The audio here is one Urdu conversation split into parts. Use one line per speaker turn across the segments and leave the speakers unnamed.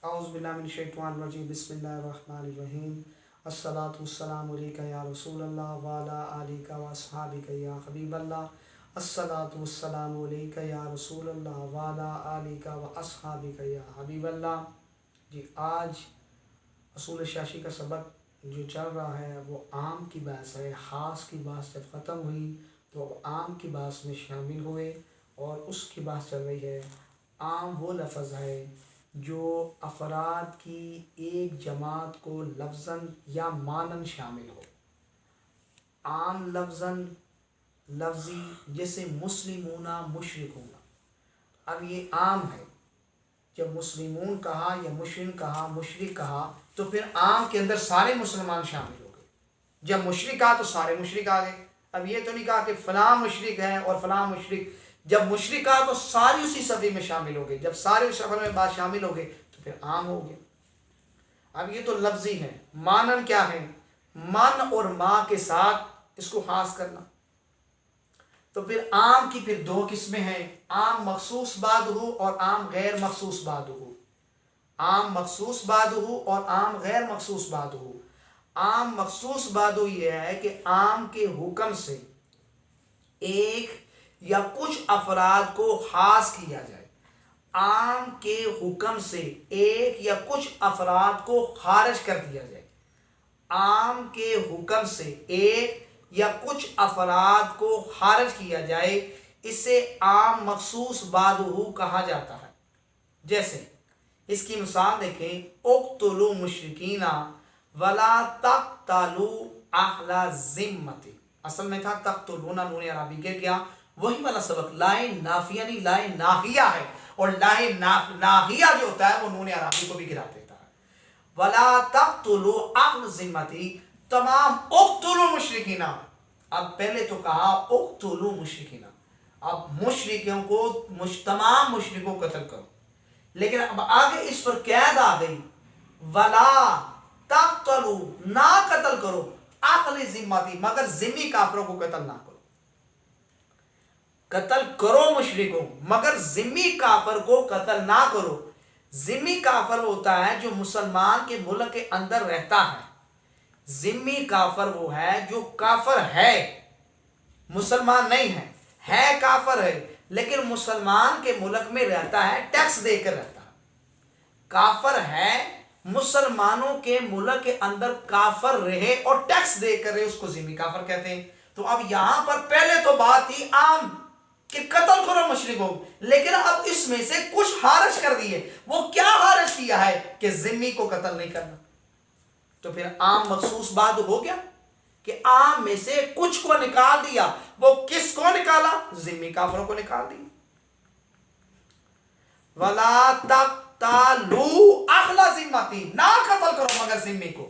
اعوذ باللہ من الشیطان الرجیم بسم اللہ الرحمن الرحیم الصلاۃ والسلام علیکہ یا رسول اللہ وعلی آلکہ و اصحابکہ یا حبیب اللہ الصلاۃ والسلام علیکہ یا رسول اللہ وعلی آلکہ و اصحابکہ یا حبیب اللہ۔ جی آج اصول شاشی کا سبق جو چل رہا ہے وہ عام کی بحث ہے۔ خاص کی بحث جب ختم ہوئی تو عام کی بحث میں شامل ہوئے اور اس کی بحث چل رہی ہے۔ عام وہ لفظ ہے جو افراد کی ایک جماعت کو لفظاً یا معناً شامل ہو۔ عام لفظی جیسے مسلمون مشرکون، اب یہ عام ہے۔ جب مسلمون کہا یا مشرک کہا تو پھر عام کے اندر سارے مسلمان شامل ہو گئے۔ جب مشرک کہا تو سارے مشرک آ گئے۔ اب یہ تو نہیں کہا کہ فلاں مشرک ہے اور فلاں مشرک، جب مشرک کہا تو ساری اسی صفحے میں شامل ہو گئے۔ جب سارے اس صفحے میں بات شامل ہو گئے تو پھر عام ہو گئے۔ اب یہ تو لفظی ہے، معنن کیا ہے؟ من اور ما کے ساتھ اس کو خاص کرنا۔ تو پھر عام کی پھر دو قسمیں ہیں، عام مخصوص بعد ہو اور عام غیر مخصوص بعد ہو۔ عام مخصوص بعد ہو اور عام غیر مخصوص بعد ہو۔ عام مخصوص بعد ہو یہ ہے کہ عام کے حکم سے ایک یا کچھ افراد کو خاص کیا جائے۔ عام کے حکم سے ایک یا کچھ افراد کو خارج کر دیا جائے۔ عام کے حکم سے ایک یا کچھ افراد کو خارج کیا جائے، اسے عام مخصوص بعدہ کہا جاتا ہے۔ جیسے اس کی مثال دیکھیں، اقتلوا مشرکین ولا تقتلوا اہل ذمۃ، اصل میں تھا تقتلون، نون عربی گر گیا، وہی والا سبق لائے نافیہ نہیں لائے ناہیہ ہے، اور لائے ناہیہ جو ہوتا ہے وہ نون عربی کو بھی گرا دیتا ہے۔ ولا تقتلوا اہل ذمۃ، تمام اقتلوا مشرکین، اب پہلے تو کہا اقتلوا مشرکین، اب مشرکوں کو تمام مشرکوں کو قتل کرو، لیکن اب آگے اس پر قید آ گئی، ولا تقتلوا، نہ قتل کرو، اہل ذمۃ، مگر ذمی کافروں کو قتل نہ کرو۔ قتل کرو مشرکوں مگر ذمی کافر کو قتل نہ کرو۔ ذمی کافر ہوتا ہے جو مسلمان کے ملک کے اندر رہتا ہے۔ ذمی کافر وہ ہے جو کافر ہے، مسلمان نہیں ہے کافر ہے، لیکن مسلمان کے ملک میں رہتا ہے، ٹیکس دے کر رہتا ہے۔ کافر ہے، مسلمانوں کے ملک کے اندر کافر رہے اور ٹیکس دے کر رہے، اس کو ذمی کافر کہتے ہیں۔ تو اب یہاں پر پہلے تو بات تھی عام کہ قتل کرو مشرکوں، لیکن اب اس میں سے کچھ خارج کر دیے۔ وہ کیا خارج کیا ہے کہ ذمی کو قتل نہیں کرنا؟ تو پھر عام مخصوص بات ہو گیا کہ عام میں سے کچھ کو نکال دیا۔ وہ کس کو نکالا؟ ذمی کافروں کو نکال دیا۔ وَلَا تَقْتَلُوا أَهْلَ ذِمَّةٍ، نہ قتل کرو مگر ذمی کو۔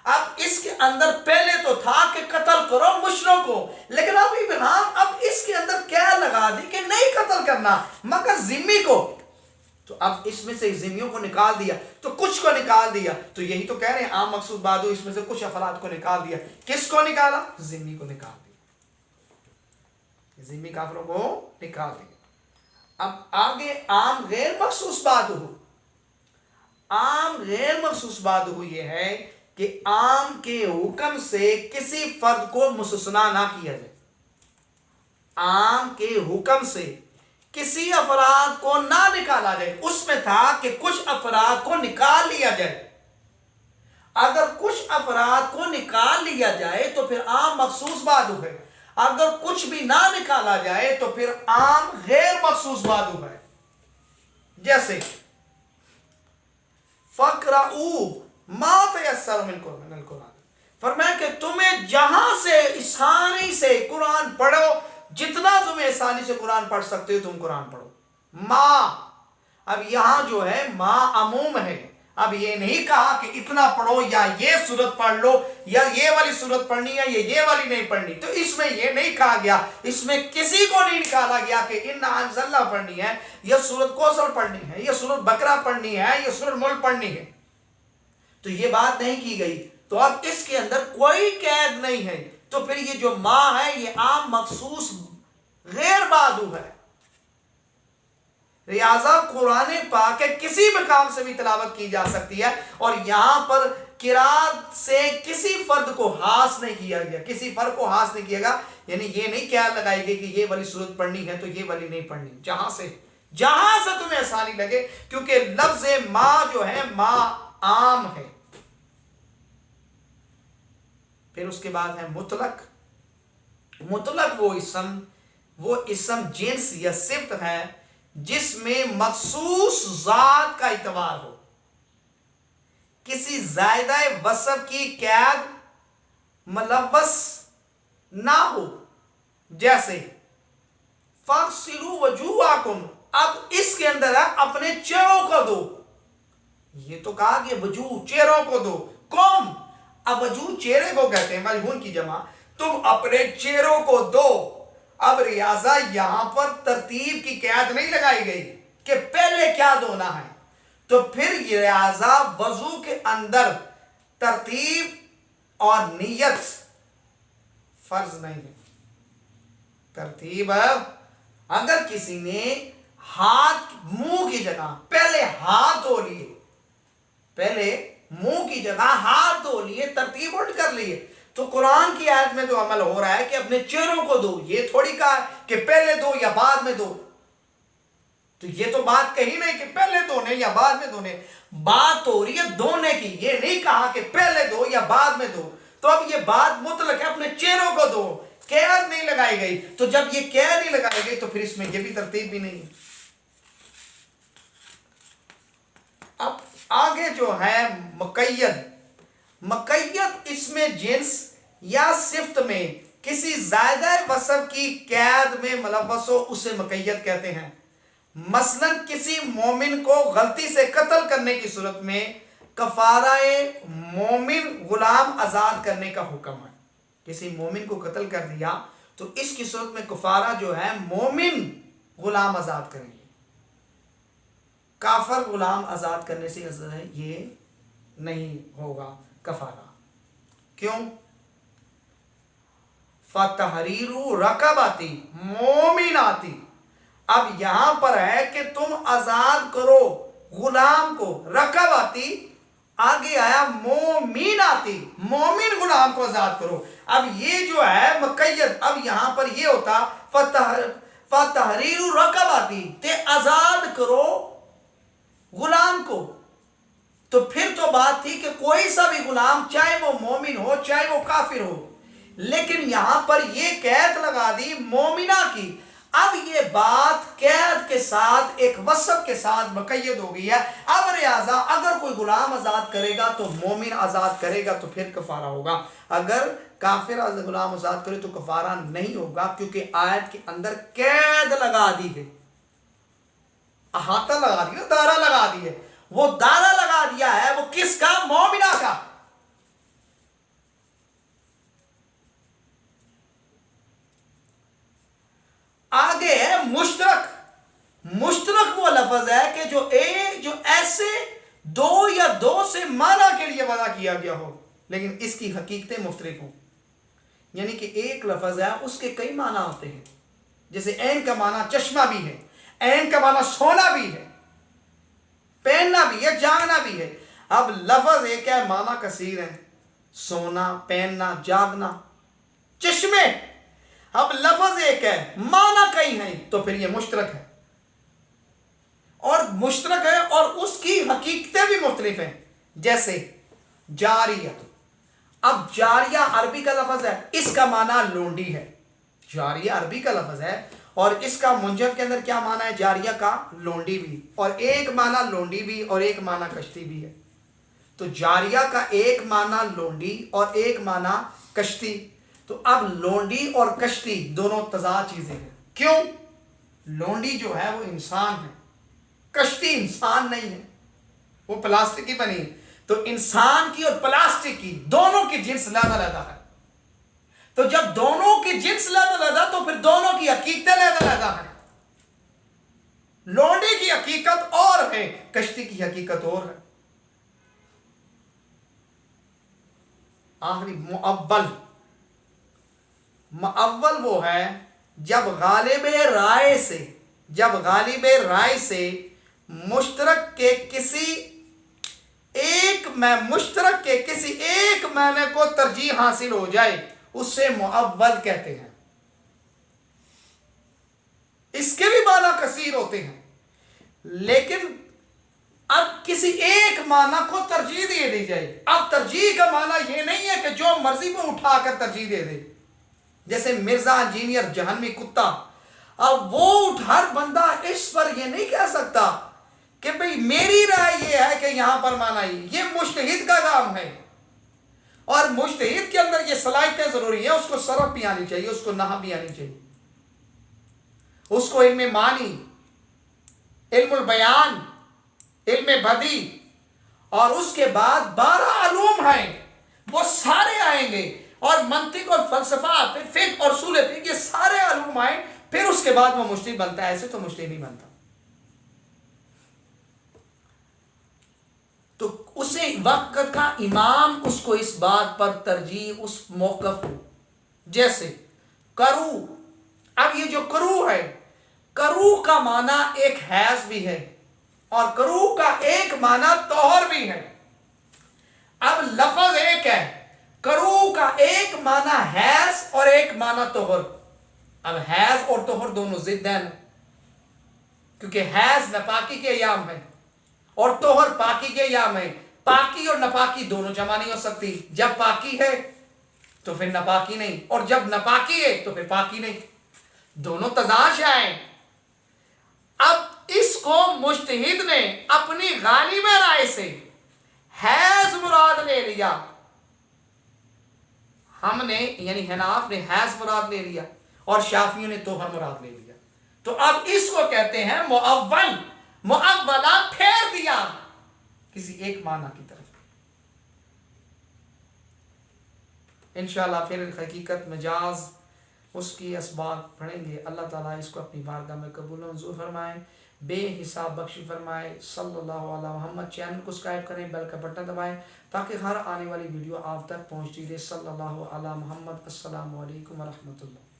اب اس کے اندر پہلے تو تھا کہ قتل کرو مشرکوں کو، لیکن اب اس کے اندر کیا لگا دی کہ نہیں قتل کرنا مگر ذمی کو۔ تو اب اس میں سے ذمیوں کو نکال دیا تو کچھ کو نکال دیا، تو یہی تو کہہ رہے ہیں عام مقصود بعد اس میں سے کچھ افراد کو نکال دیا۔ کس کو نکالا؟ ذمی کو نکال دیا، ذمی کافروں کو نکال دیا۔ اب آگے عام غیر مخصوص بات ہو۔ عام غیر مخصوص بات ہو یہ ہے کہ عام کے حکم سے کسی فرد کو مستثنا نہ کیا جائے۔ عام کے حکم سے کسی افراد کو نہ نکالا جائے۔ اس میں تھا کہ کچھ افراد کو نکال لیا جائے۔ اگر کچھ افراد کو نکال لیا جائے تو پھر عام مخصوص بات ہے، اگر کچھ بھی نہ نکالا جائے تو پھر عام غیر مخصوص بات ہے۔ جیسے فَقْرَؤُوا مَا تَيَسَّرَ مِنَ الْقُرْآنِ، فرمایا کہ تمہیں جہاں سے آسانی سے قرآن پڑھو، جتنا تمہیں آسانی سے قرآن پڑھ سکتے ہو تم قرآن پڑھو۔ ما، اب یہاں جو ہے ما عموم ہے، اب یہ نہیں کہا کہ اتنا پڑھو یا یہ سورت پڑھ لو یا یہ والی سورت پڑھنی ہے یا یہ والی نہیں پڑھنی، تو اس میں یہ نہیں کہا گیا، اس میں کسی کو نہیں نکالا گیا کہ اِنَّا أَنزَلْنَا پڑھنی ہے یا سورت کوثر پڑھنی ہے یا سورت بقرہ پڑھنی ہے یا سورت ملک پڑھنی ہے، تو یہ بات نہیں کی گئی۔ تو اب اس کے اندر کوئی قید نہیں ہے، تو پھر یہ جو ما ہے یہ عام مخصوص غیر بعدو ہے۔ ریاضہ قرآن پاک کے کسی مقام سے بھی تلاوت کی جا سکتی ہے، اور یہاں پر قرات سے کسی فرد کو ہاس نہیں کیا گیا، کسی فرد کو ہاس نہیں کیا گیا، یعنی یہ نہیں کیا لگائی گئی کہ یہ والی صورت پڑھنی ہے تو یہ والی نہیں پڑھنی، جہاں سے تمہیں آسانی لگے، کیونکہ لفظ ما جو ہے ما عام ہے۔ پھر اس کے بعد ہے مطلق۔ مطلق وہ اسم جنس یا صفت ہے جس میں مخصوص ذات کا اعتبار ہو، کسی زائدہ وصف کی قید ملوث نہ ہو، جیسے فاغسلوا وجوہکم، اب اس کے اندر ہے اپنے چہروں کو دو، یہ تو کہا کہ وجوہ چہروں کو دو، کم، اب وجوہ چہرے کو کہتے ہیں، مجہول کی جمع، تم اپنے چہروں کو دو۔ اب ریاضہ یہاں پر ترتیب کی قید نہیں لگائی گئی کہ پہلے کیا دھونا ہے، تو پھر یہ ریاضہ وضو کے اندر ترتیب اور نیت فرض نہیں ہے۔ ترتیب ہے، اگر کسی نے ہاتھ منہ کی جگہ پہلے ہاتھ دھو لیے، پہلے منہ کی جگہ ہاتھ دھو لیے، ترتیب الٹ کر لیے، تو قرآن کی آیت میں تو عمل ہو رہا ہے کہ اپنے چہروں کو دو، یہ تھوڑی کہا کہ پہلے دو یا بعد میں دو، تو یہ تو بات کہی نہیں کہ پہلے دھونے یا بعد میں دھونے، بات ہو رہی ہے دھونے کی، یہ نہیں کہا کہ پہلے دو یا بعد میں دو، تو اب یہ بات مطلق ہے، اپنے چہروں کو دو، قید نہیں لگائی گئی، تو جب یہ قید نہیں لگائی گئی تو پھر اس میں یہ بھی ترتیب بھی نہیں ہے۔ اب آگے جو ہے مقید اس میں جنس یا صفت میں کسی زائدہ وصف کی قید میں ملوث ہو، اسے مقید کہتے ہیں۔ مثلا کسی مومن کو غلطی سے قتل کرنے کی صورت میں کفارہ مومن غلام آزاد کرنے کا حکم ہے۔ کسی مومن کو قتل کر دیا تو اس کی صورت میں کفارہ جو ہے مومن غلام آزاد کریں گے، کافر غلام آزاد کرنے سے یہ نہیں ہوگا کفارہ۔ کیوں؟ فَتَحْرِيرُ رَقَبَةٍ مُؤْمِنَةٍ، اب یہاں پر ہے کہ تم آزاد کرو غلام کو، رقباتی آگے آیا مومناتی، مومن غلام کو آزاد کرو، اب یہ جو ہے مقید، اب یہاں پر یہ ہوتا فَتَحْرِيرُ رَقَبَةٍ، تے آزاد کرو غلام کو، تو پھر تو بات تھی کہ کوئی سا بھی غلام چاہے وہ مومن ہو چاہے وہ کافر ہو، لیکن یہاں پر یہ قید لگا دی مومنہ کی، اب یہ بات قید کے ساتھ ایک وصف کے ساتھ مقید ہو گئی ہے۔ اب لہذا اگر کوئی غلام آزاد کرے گا تو مومن آزاد کرے گا تو پھر کفارہ ہوگا، اگر کافر غلام آزاد کرے تو کفارہ نہیں ہوگا، کیونکہ آیت کے اندر قید لگا دی ہے، احاطہ لگا دی ہے، دائرہ لگا دی ہے، وہ دائرہ لگا دیا ہے وہ کس کا؟ مومنہ کا۔ آگے ہے مشترک۔ مشترک وہ لفظ ہے کہ جو ایسے دو یا دو سے معنی کے لیے وضع کیا گیا ہو لیکن اس کی حقیقتیں مختلف ہوں، یعنی کہ ایک لفظ ہے اس کے کئی معنی ہوتے ہیں، جیسے عین کا معنی چشمہ بھی ہے، عین کا معنی سونا بھی ہے، پہننا بھی ہے، جاگنا بھی ہے۔ اب لفظ ایک ہے، معنی کثیر ہے، سونا، پہننا، جاگنا، چشمے، اب لفظ ایک ہے معنی کئی ہیں، تو پھر یہ مشترک ہے، اور مشترک ہے اور اس کی حقیقتیں بھی مختلف ہیں، جیسے جاریہ۔ اب جاریہ عربی کا لفظ ہے، اس کا معنی لونڈی ہے، جاریہ عربی کا لفظ ہے اور اس کا منجد کے اندر کیا معنی ہے؟ جاریہ کا لونڈی بھی، اور ایک معنی لونڈی بھی اور ایک معنی کشتی بھی ہے، تو جاریہ کا ایک معنی لونڈی اور ایک معنی کشتی، تو اب لونڈی اور کشتی دونوں تضاد چیزیں ہیں۔ کیوں؟ لونڈی جو ہے وہ انسان ہے، کشتی انسان نہیں ہے، وہ پلاسٹک کی بنی ہے، تو انسان کی اور پلاسٹک کی دونوں کی جنس علیحدہ ہے، تو جب دونوں کی جنس علیحدہ تو پھر دونوں کی حقیقتیں علیحدہ ہیں، لونڈی کی حقیقت اور ہے، کشتی کی حقیقت اور ہے۔ آخری معول وہ ہے جب غالب رائے سے جب غالب رائے سے مشترک کے کسی ایک معنی کو ترجیح حاصل ہو جائے اسے مؤول کہتے ہیں۔ اس کے بھی معنی کثیر ہوتے ہیں، لیکن اب کسی ایک معنی کو ترجیح دے دی جائے۔ اب ترجیح کا معنی یہ نہیں ہے کہ جو مرضی کو اٹھا کر ترجیح دے دے، جیسے مرزا انجینئر جہنمی کتا، اب وہ ہر بندہ اس پر یہ نہیں کہہ سکتا کہ بھئی میری رائے یہ ہے کہ یہاں پر معنی یہ مجتہد کا کام ہے، اور مجتہد کے اندر یہ صلاحیتیں ضروری ہیں، اس کو صرف بھی آنی چاہیے، اس کو نحو بھی آنی چاہیے، اس کو علم معنی، علم البیان، علم بدی، اور اس کے بعد 12 علوم ہیں وہ سارے آئیں گے، اور منطق اور فلسفہ، پھر فقہ اور اصول فقہ، یہ سارے علوم آئیں، پھر اس کے بعد وہ مجتہد بنتا ہے، ایسے تو مجتہد نہیں بنتا۔ تو اسے وقت کا امام اس کو اس بات پر ترجیح اس موقف کو، جیسے کرو، اب یہ جو کرو ہے، کرو کا معنی ایک حیض بھی ہے اور کرو کا ایک معنی طہر بھی ہے۔ اب لفظ ایک ہے، کرو کا ایک معنی حیض اور ایک معنی طہر۔ اب حیض اور طہر دونوں ضد ہیں، کیونکہ حیض ناپاکی کے ایام ہے اور طہر پاکی کے ایام ہے۔ پاکی اور ناپاکی دونوں جمع نہیں ہو سکتی، جب پاکی ہے تو پھر ناپاکی نہیں، اور جب ناپاکی ہے تو پھر پاکی نہیں، دونوں تضاد ہیں۔ اب اس کو مجتہد نے اپنی غالب رائے سے حیض مراد لے لیا، ہم نے یعنی حناف نے حیض مراد لے لیا اور شافعیوں نے طہر مراد لے لیا، تو اب اس کو کہتے ہیں مؤول، مؤولہ پھیر دیا کسی ایک معنی کی طرف۔ انشاءاللہ پھر حقیقت مجاز اس کی اسباق پڑھیں گے۔ اللہ تعالیٰ اس کو اپنی بارگاہ میں قبول و منظور فرمائے، بے حساب بخشی فرمائے۔ صلی اللہ علیہ محمد۔ چینل کو سبسکرائب کریں، بیل کا بٹن دبائیں تاکہ ہر آنے والی ویڈیو آپ تک پہنچتی رہے۔ صلی اللہ علیہ محمد۔ السلام علیکم ورحمۃ اللہ۔